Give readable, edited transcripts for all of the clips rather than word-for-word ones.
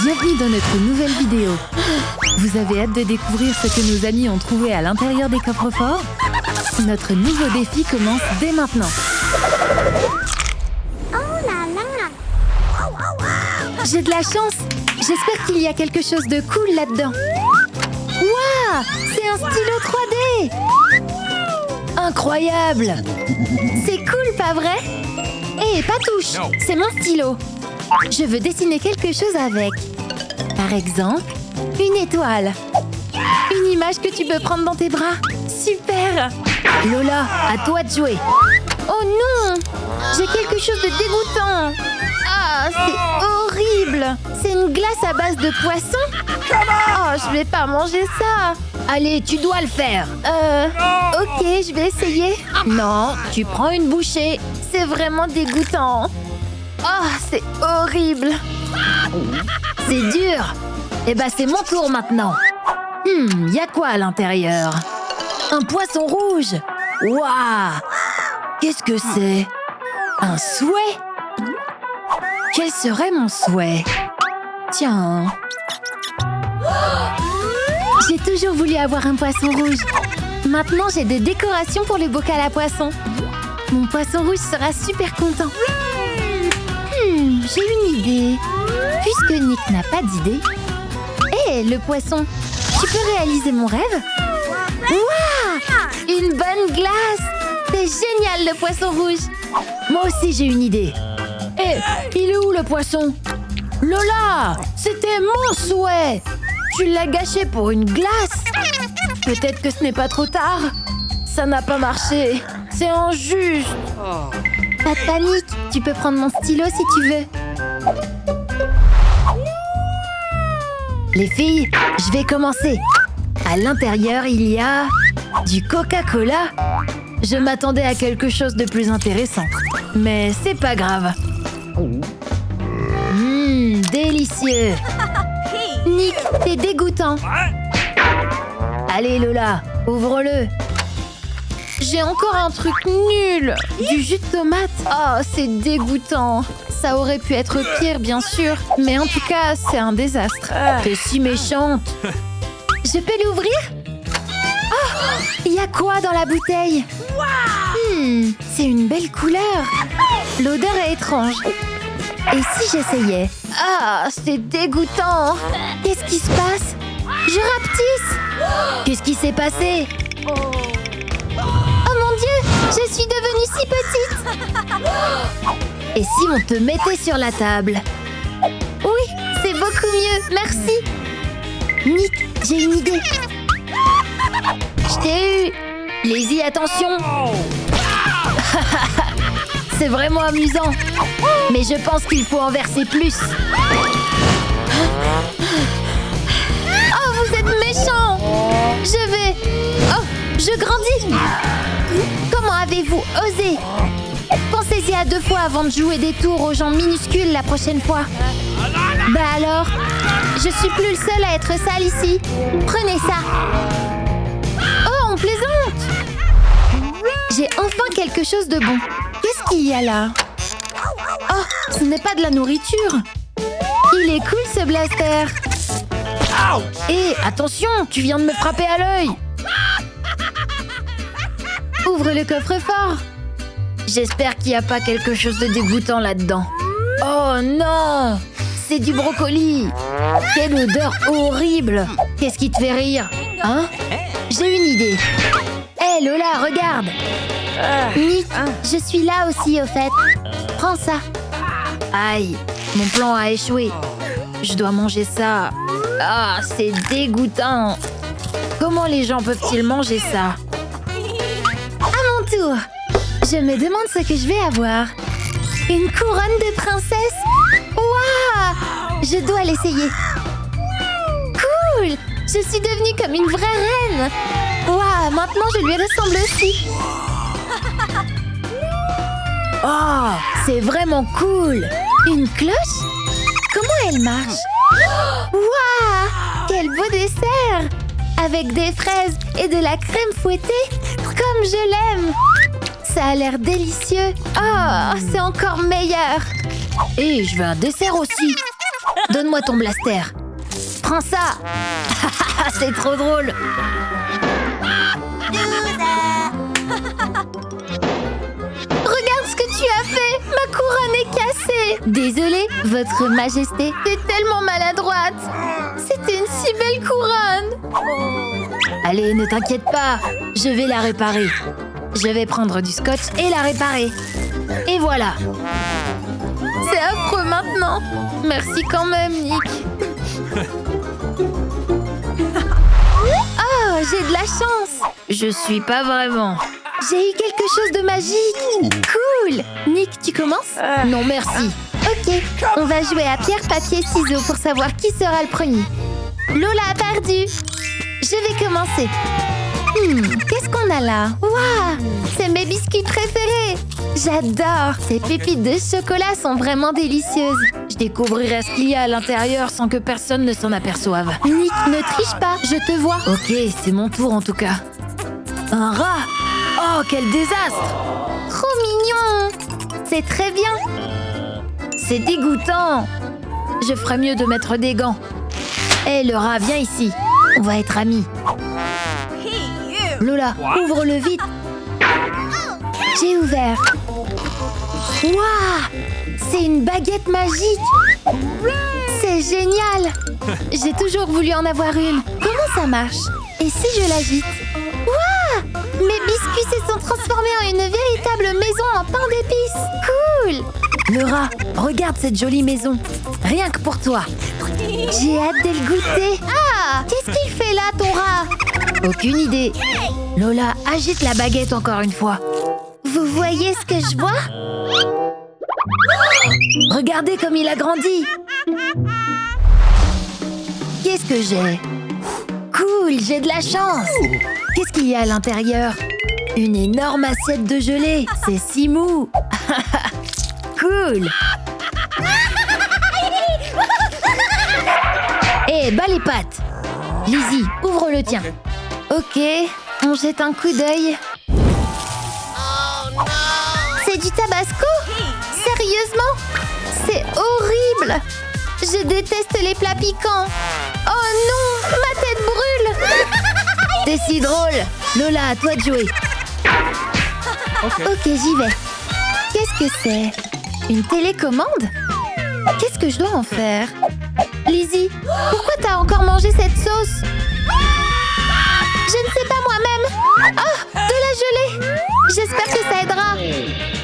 Bienvenue dans notre nouvelle vidéo. Vous avez hâte de découvrir ce que nos amis ont trouvé à l'intérieur des coffres-forts? Notre nouveau défi commence dès maintenant. J'ai de la chance. J'espère qu'il y a quelque chose de cool là-dedans. Waouh! C'est un stylo 3D! Incroyable! C'est cool, pas vrai? Hé, pas touche! C'est mon stylo. Je veux dessiner quelque chose avec. Par exemple, une étoile. Une image que tu peux prendre dans tes bras. Super! Lola, à toi de jouer. Oh non! J'ai quelque chose de dégoûtant. Ah, c'est horrible! C'est une glace à base de poisson? Oh, je vais pas manger ça. Allez, tu dois le faire. Ok, je vais essayer. Non, tu prends une bouchée. C'est vraiment dégoûtant. Oh, c'est horrible. C'est dur. Eh ben, c'est mon tour maintenant. Y a quoi à l'intérieur? Un poisson rouge. Waouh! Qu'est-ce que c'est? Un souhait? Quel serait mon souhait? Tiens. J'ai toujours voulu avoir un poisson rouge. Maintenant, j'ai des décorations pour le bocal à poisson. Mon poisson rouge sera super content. J'ai une idée. Puisque Nick n'a pas d'idée. Hé, le poisson, tu peux réaliser mon rêve? Waouh! Une bonne glace! C'est génial, le poisson rouge! Moi aussi, j'ai une idée. Hé, il est où le poisson? Lola! C'était mon souhait! Tu l'as gâché pour une glace? Peut-être que ce n'est pas trop tard. Ça n'a pas marché. C'est injuste. Pas de panique. Tu peux prendre mon stylo si tu veux. Les filles, je vais commencer. À l'intérieur, il y a du Coca-Cola. Je m'attendais à quelque chose de plus intéressant. Mais c'est pas grave. Délicieux. Nick, t'es dégoûtant. Allez Lola, ouvre-le. J'ai encore un truc nul. Du jus de tomate. Oh, c'est dégoûtant. Ça aurait pu être pire, bien sûr. Mais en tout cas, c'est un désastre. T'es si méchante. Je peux l'ouvrir? Oh, il y a quoi dans la bouteille? C'est une belle couleur. L'odeur est étrange. Et si j'essayais? Ah, c'est dégoûtant. Qu'est-ce qui se passe? Je rapetisse. Qu'est-ce qui s'est passé? Oh mon Dieu, je suis devenue si petite. Et si on te mettait sur la table? Oui, c'est beaucoup mieux, merci. Nick, j'ai une idée. Je t'ai eu. Lizzie, attention. C'est vraiment amusant. Mais je pense qu'il faut en verser plus. Oh, vous êtes méchants. Je vais... Oh, je grandis. Comment avez-vous osé? Pensez-y à 2 fois avant de jouer des tours aux gens minuscules la prochaine fois. Bah alors, je suis plus le seul à être sale ici. Prenez ça. Oh, on plaisante. J'ai enfin quelque chose de bon. Qu'est-ce qu'il y a là? Oh, ce n'est pas de la nourriture. Il est cool ce blaster. Hé, attention, tu viens de me frapper à l'œil. Ouvre le coffre-fort. J'espère qu'il n'y a pas quelque chose de dégoûtant là-dedans. Oh non! C'est du brocoli. Quelle odeur horrible. Qu'est-ce qui te fait rire? Hein? J'ai une idée. Hé Lola, regarde. Nick, je suis là aussi au fait. Prends ça. Aïe, mon plan a échoué. Je dois manger ça. Ah, c'est dégoûtant. Comment les gens peuvent-ils manger ça? À mon tour. Je me demande ce que je vais avoir. Une couronne de princesse? Waouh! Je dois l'essayer. Cool! Je suis devenue comme une vraie reine. Waouh! Maintenant, je lui ressemble aussi. Oh! C'est vraiment cool! Une cloche? Comment elle marche? Waouh! Quel beau dessert! Avec des fraises et de la crème fouettée, comme je l'aime! Ça a l'air délicieux. Oh, c'est encore meilleur. Et je veux un dessert aussi. Donne-moi ton blaster. Prends ça. C'est trop drôle. Regarde ce que tu as fait. Ma couronne est cassée. Désolée, votre majesté. T'es tellement maladroite. C'était une si belle couronne. Allez, ne t'inquiète pas. Je vais la réparer. Je vais prendre du scotch et la réparer. Et voilà. C'est affreux maintenant. Merci quand même, Nick. Oh, j'ai de la chance. Je suis pas vraiment. J'ai eu quelque chose de magique. Cool. Nick, tu commences? Non, merci. Ok, on va jouer à pierre, papier, ciseaux pour savoir qui sera le premier. Lola a perdu. Je vais commencer. Qu'est-ce qu'on a là? Waouh, c'est mes biscuits préférés. J'adore. Ces pépites de chocolat sont vraiment délicieuses. Je découvrirai ce qu'il y a à l'intérieur sans que personne ne s'en aperçoive. Nick, ne triche pas, je te vois. Ok, c'est mon tour en tout cas. Un rat. Oh, quel désastre. Trop mignon. C'est très bien. C'est dégoûtant. Je ferais mieux de mettre des gants. Hé, le rat, viens ici. On va être amis. Lola, ouvre-le vite. J'ai ouvert. Waouh! C'est une baguette magique. C'est génial. J'ai toujours voulu en avoir une. Comment ça marche? Et si je l'agite? Waouh! Mes biscuits se sont transformés en une véritable maison en pain d'épices. Cool! Le rat, regarde cette jolie maison. Rien que pour toi. J'ai hâte de le goûter. Ah! Qu'est-ce qu'il fait là, ton rat? Aucune idée. Lola, agite la baguette encore une fois. Vous voyez ce que je vois? Regardez comme il a grandi. Qu'est-ce que j'ai? Cool, j'ai de la chance. Qu'est-ce qu'il y a à l'intérieur? Une énorme assiette de gelée. C'est si mou. Cool. Hé, bas les pattes. Lizzie, ouvre le tien. Ok, on jette un coup d'œil. C'est du tabasco? Sérieusement? C'est horrible. Je déteste les plats piquants. Oh non, ma tête brûle. C'est si drôle. Lola, à toi de jouer. Ok, j'y vais. Qu'est-ce que c'est? Une télécommande? Qu'est-ce que je dois en faire? Lizzie, pourquoi t'as encore mangé cette sauce? Je ne sais pas moi-même. Oh, de la gelée. J'espère que ça aidera.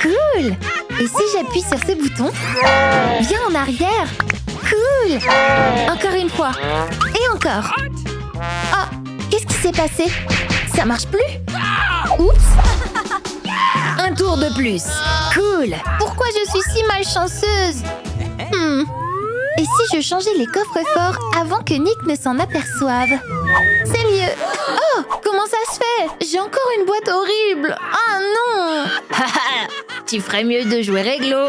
Cool. Et si j'appuie sur ce bouton? Viens en arrière. Cool. Encore une fois. Et encore. Oh, qu'est-ce qui s'est passé? Ça marche plus? Oups. Un tour de plus. Cool. Pourquoi je suis si malchanceuse? Et si je changeais les coffres-forts avant que Nick ne s'en aperçoive? C'est mieux. Oh, comment ça se fait? J'ai encore une boîte horrible. Ah non. Tu ferais mieux de jouer réglo.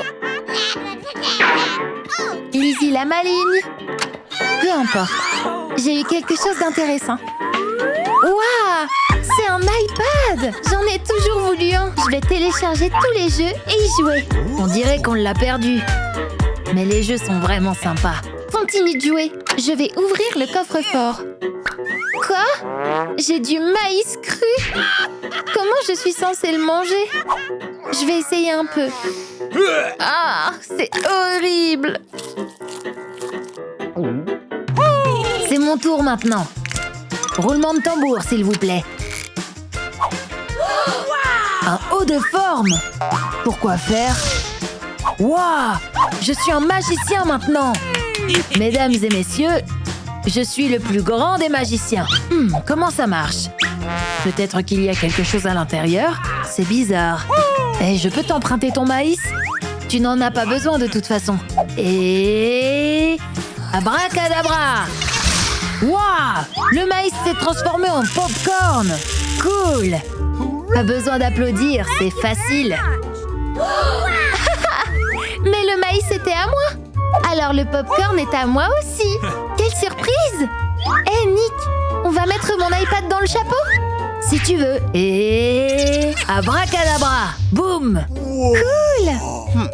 Lizzie la maligne. Peu importe. J'ai eu quelque chose d'intéressant. Waouh! C'est un iPad! J'en ai toujours voulu un. Je vais télécharger tous les jeux et y jouer. On dirait qu'on l'a perdu. Mais les jeux sont vraiment sympas. Continue de jouer. Je vais ouvrir le coffre-fort. Quoi? J'ai du maïs cru? Comment je suis censée le manger? Je vais essayer un peu. Ah, c'est horrible. C'est mon tour maintenant. Roulement de tambour, s'il vous plaît. Un haut de forme. Pourquoi faire? Waouh! Je suis un magicien maintenant. Mesdames et messieurs, je suis le plus grand des magiciens. Comment ça marche? Peut-être qu'il y a quelque chose à l'intérieur? C'est bizarre. Et je peux t'emprunter ton maïs? Tu n'en as pas besoin de toute façon. Et... abracadabra! Waouh! Le maïs s'est transformé en popcorn! Cool! Pas besoin d'applaudir, c'est facile. Mais le maïs était à moi. Alors le popcorn est à moi aussi. Quelle surprise! Hé Nick, on va mettre mon iPad dans le chapeau? Si tu veux. Et... abracadabra! Boum! Cool!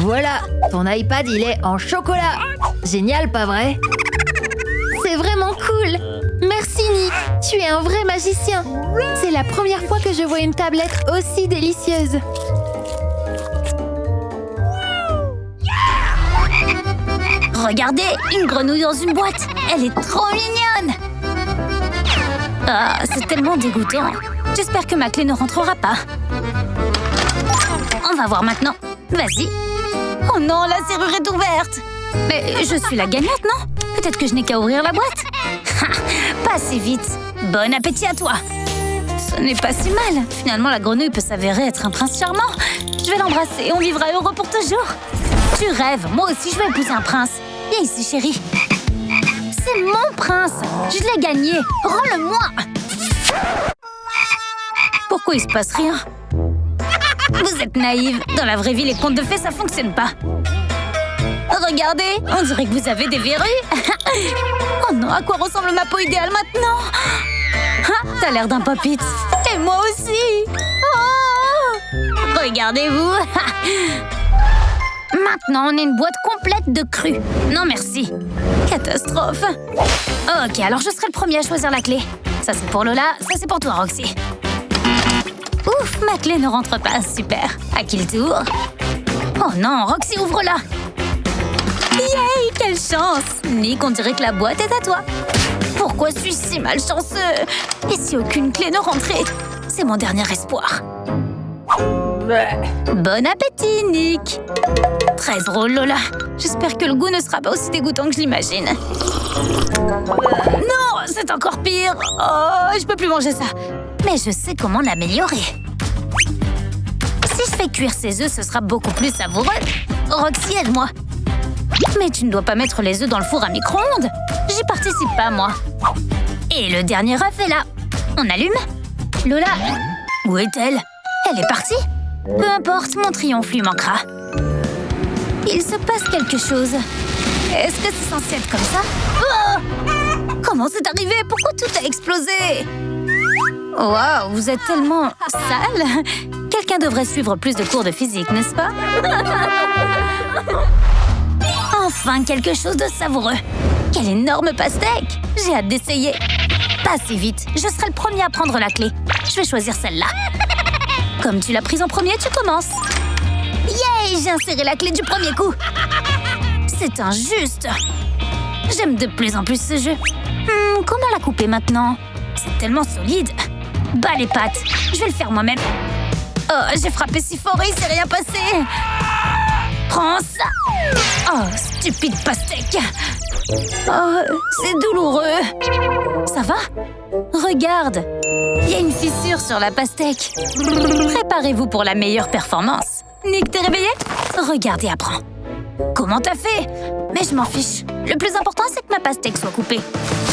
Voilà, ton iPad il est en chocolat. Génial, pas vrai? C'est vraiment cool! Merci, Nick! Tu es un vrai magicien! C'est la première fois que je vois une tablette aussi délicieuse! Regardez, une grenouille dans une boîte. Elle est trop mignonne. Ah, c'est tellement dégoûtant. J'espère que ma clé ne rentrera pas. On va voir maintenant. Vas-y. Oh non, la serrure est ouverte. Mais je suis la gagnante, non? Peut-être que je n'ai qu'à ouvrir la boîte. Pas si vite. Bon appétit à toi. Ce n'est pas si mal. Finalement, la grenouille peut s'avérer être un prince charmant. Je vais l'embrasser et on vivra heureux pour toujours. Tu rêves. Moi aussi, je vais épouser un prince. Viens ici, chérie. C'est mon prince. Je l'ai gagné. Rends-le-moi. Pourquoi il se passe rien? Vous êtes naïve. Dans la vraie vie, les contes de fées, ça fonctionne pas. Regardez, on dirait que vous avez des verrues. Oh non, à quoi ressemble ma peau idéale maintenant? Ah, t'as l'air d'un pop-it. Et moi aussi. Oh, regardez-vous. Maintenant, on a une boîte complète de crues. Non, merci. Catastrophe. Ok, alors je serai le premier à choisir la clé. Ça, c'est pour Lola. Ça, c'est pour toi, Roxy. Ouf, ma clé ne rentre pas. Super. À qui le tour? Oh non, Roxy, ouvre-la. Yay, quelle chance! Nick, on dirait que la boîte est à toi. Pourquoi suis-je si malchanceux? Et si aucune clé ne rentrait? C'est mon dernier espoir. Bon appétit, Nick! Très drôle, Lola. J'espère que le goût ne sera pas aussi dégoûtant que je l'imagine. Non, c'est encore pire. Oh, je peux plus manger ça. Mais je sais comment l'améliorer. Si je fais cuire ces œufs, ce sera beaucoup plus savoureux. Roxy, aide-moi. Mais tu ne dois pas mettre les œufs dans le four à micro-ondes. J'y participe pas, moi. Et le dernier œuf est là. On allume? Lola, où est-elle? Elle est partie? Peu importe, mon triomphe lui manquera. Il se passe quelque chose. Est-ce que c'est censé être comme ça? Oh! Comment c'est arrivé? Pourquoi tout a explosé? Waouh, vous êtes tellement sale. Quelqu'un devrait suivre plus de cours de physique, n'est-ce pas? Enfin, quelque chose de savoureux. Quel énorme pastèque! J'ai hâte d'essayer. Pas si vite, je serai le premier à prendre la clé. Je vais choisir celle-là. Comme tu l'as prise en premier, tu commences. Yay! J'ai inséré la clé du premier coup. C'est injuste. J'aime de plus en plus ce jeu. Comment la couper maintenant? C'est tellement solide. Bas les pattes. Je vais le faire moi-même. Oh, j'ai frappé si fort et il s'est rien passé. Prends ça. Oh, stupide pastèque. Oh, c'est douloureux. Ça va? Regarde. Il y a une fissure sur la pastèque. Préparez-vous pour la meilleure performance. Nick, t'es réveillé? Regarde et apprends. Comment t'as fait? Mais je m'en fiche. Le plus important, c'est que ma pastèque soit coupée.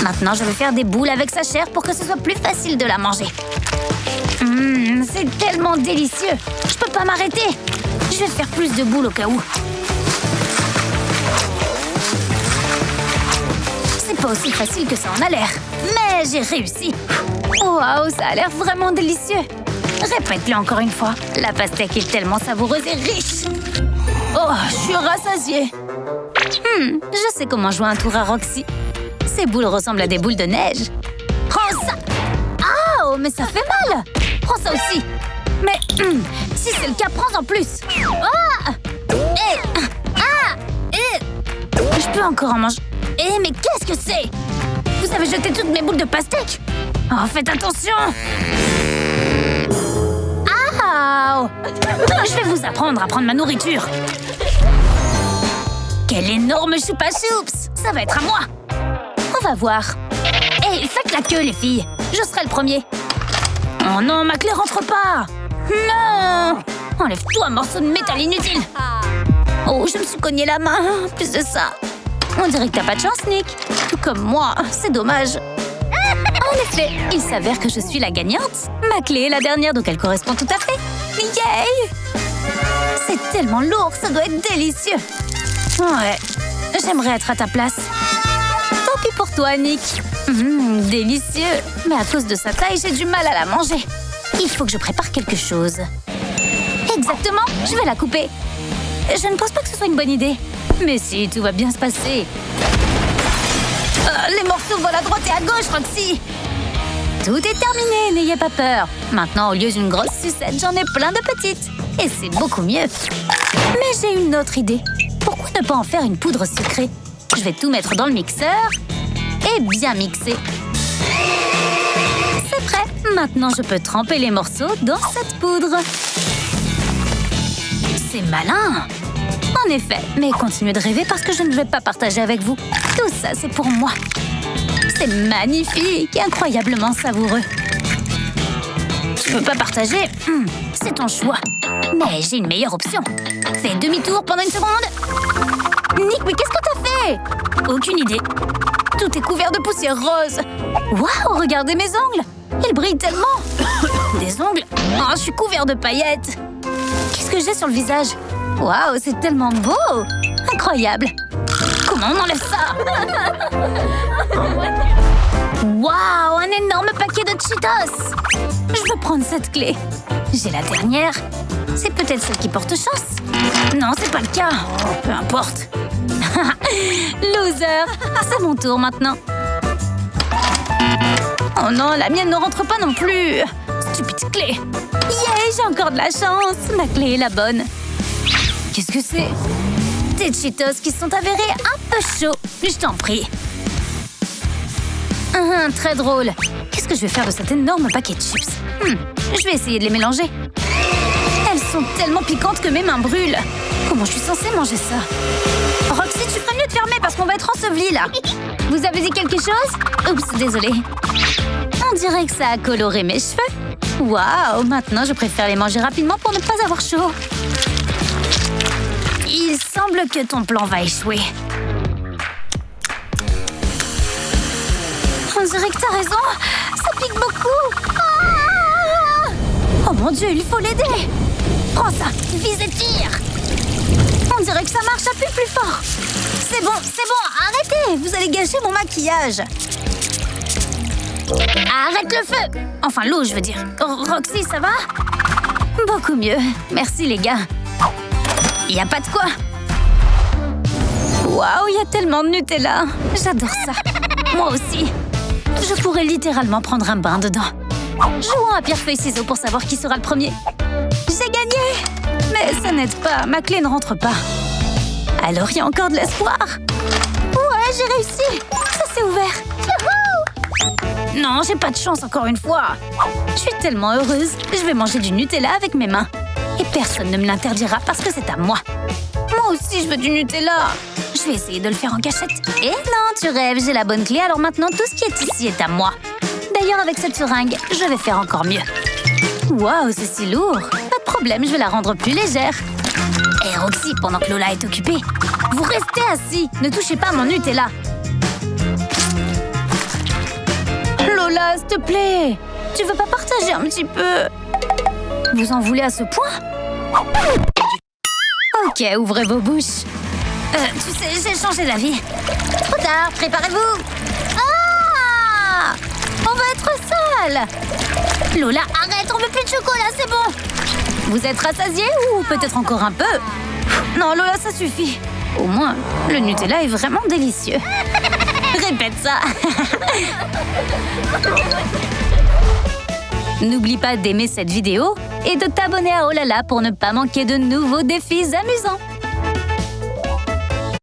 Maintenant, je vais faire des boules avec sa chair pour que ce soit plus facile de la manger. C'est tellement délicieux. Je peux pas m'arrêter. Je vais faire plus de boules au cas où. C'est pas aussi facile que ça en a l'air. Mais j'ai réussi. Waouh, ça a l'air vraiment délicieux. Répète-le encore une fois. La pastèque est tellement savoureuse et riche. Oh, je suis rassasiée. Je sais comment jouer un tour à Roxy. Ces boules ressemblent à des boules de neige. Prends ça! Oh, mais ça fait mal! Prends ça aussi! Mais si c'est le cas, prends en plus! Ah! Je peux encore en manger. Mais qu'est-ce que c'est? Vous avez jeté toutes mes boules de pastèque? Oh, faites attention! Ah! Je vais vous apprendre à prendre ma nourriture. Quel énorme choupa choups! Ça va être à moi! On va voir. Faites la queue, les filles. Je serai le premier. Oh non, ma clé rentre pas! Non! Enlève-toi, morceau de métal inutile! Oh, je me suis cogné la main. En plus de ça. On dirait que t'as pas de chance, Nick. Tout comme moi. C'est dommage. En effet, il s'avère que je suis la gagnante. Ma clé est la dernière, donc elle correspond tout à fait. Yay! C'est tellement lourd, ça doit être délicieux. Ouais, j'aimerais être à ta place. Tant pis pour toi, Nick. Délicieux. Mais à cause de sa taille, j'ai du mal à la manger. Il faut que je prépare quelque chose. Exactement, je vais la couper. Je ne pense pas que ce soit une bonne idée. Mais si, tout va bien se passer. Les morceaux volent à droite et à gauche, Roxy. Tout est terminé, n'ayez pas peur. Maintenant, au lieu d'une grosse sucette, j'en ai plein de petites. Et c'est beaucoup mieux. Mais j'ai une autre idée. Pourquoi ne pas en faire une poudre sucrée? Je vais tout mettre dans le mixeur et bien mixer. C'est prêt. Maintenant, je peux tremper les morceaux dans cette poudre. C'est malin. En effet, mais continuez de rêver parce que je ne vais pas partager avec vous. Tout ça, c'est pour moi. C'est magnifique et incroyablement savoureux. Tu peux pas partager? C'est ton choix. Mais j'ai une meilleure option. Fais demi-tour pendant une seconde. Nick, mais qu'est-ce que t'as fait? Aucune idée. Tout est couvert de poussière rose. Waouh, regardez mes ongles. Ils brillent tellement. Des ongles? Oh, je suis couvert de paillettes. Qu'est-ce que j'ai sur le visage? Waouh, c'est tellement beau. Incroyable. Comment on enlève ça? Waouh, un énorme paquet de Cheetos. Je veux prendre cette clé. J'ai la dernière. C'est peut-être celle qui porte chance. Non, c'est pas le cas. Peu importe. Loser. C'est mon tour maintenant. Oh non, la mienne ne rentre pas non plus. Stupide clé. Yeah, j'ai encore de la chance. Ma clé est la bonne. Qu'est-ce que c'est? Des Cheetos qui se sont avérés un peu chauds. Je t'en prie. Très drôle. Qu'est-ce que je vais faire de cet énorme paquet de chips? Je vais essayer de les mélanger. Elles sont tellement piquantes que mes mains brûlent. Comment je suis censée manger ça? Roxy, tu ferais mieux de fermer parce qu'on va être ensevelis là. Vous avez dit quelque chose? Oups, désolée. On dirait que ça a coloré mes cheveux. Waouh, maintenant je préfère les manger rapidement pour ne pas avoir chaud. Il semble que ton plan va échouer. On dirait que t'as raison. Ça pique beaucoup. Ah! Oh mon Dieu, il faut l'aider. Prends ça, vise et tire. On dirait que ça marche, appuie plus fort. C'est bon, arrêtez. Vous allez gâcher mon maquillage. Arrête le feu. Enfin, l'eau, je veux dire. Roxy, ça va? Beaucoup mieux. Merci, les gars. Y a pas de quoi. Waouh, il y a tellement de Nutella. J'adore ça. Moi aussi. Je pourrais littéralement prendre un bain dedans. Jouons à pierre-feuille-ciseaux pour savoir qui sera le premier. J'ai gagné. Mais ça n'aide pas, ma clé ne rentre pas. Alors il y a encore de l'espoir. Ouais, j'ai réussi. Ça s'est ouvert. Youhou! Non, j'ai pas de chance encore une fois. Je suis tellement heureuse. Je vais manger du Nutella avec mes mains. Et personne ne me l'interdira parce que c'est à moi. Moi aussi, je veux du Nutella. Je vais essayer de le faire en cachette. Et non, tu rêves, j'ai la bonne clé, alors maintenant, tout ce qui est ici est à moi. D'ailleurs, avec cette seringue, je vais faire encore mieux. Waouh, c'est si lourd. Pas de problème, je vais la rendre plus légère. Et Roxy, pendant que Lola est occupée, vous restez assis. Ne touchez pas à mon Nutella. Lola, s'il te plaît. Tu veux pas partager un petit peu? Vous en voulez à ce point? Ok, ouvrez vos bouches. Tu sais, j'ai changé d'avis. Trop tard, préparez-vous. Ah! On va être sale. Lola, arrête, on veut plus de chocolat, c'est bon. Vous êtes rassasiés ou peut-être encore un peu? Non, Lola, ça suffit. Au moins, le Nutella est vraiment délicieux. Répète ça. N'oublie pas d'aimer cette vidéo et de t'abonner à Oh là là pour ne pas manquer de nouveaux défis amusants.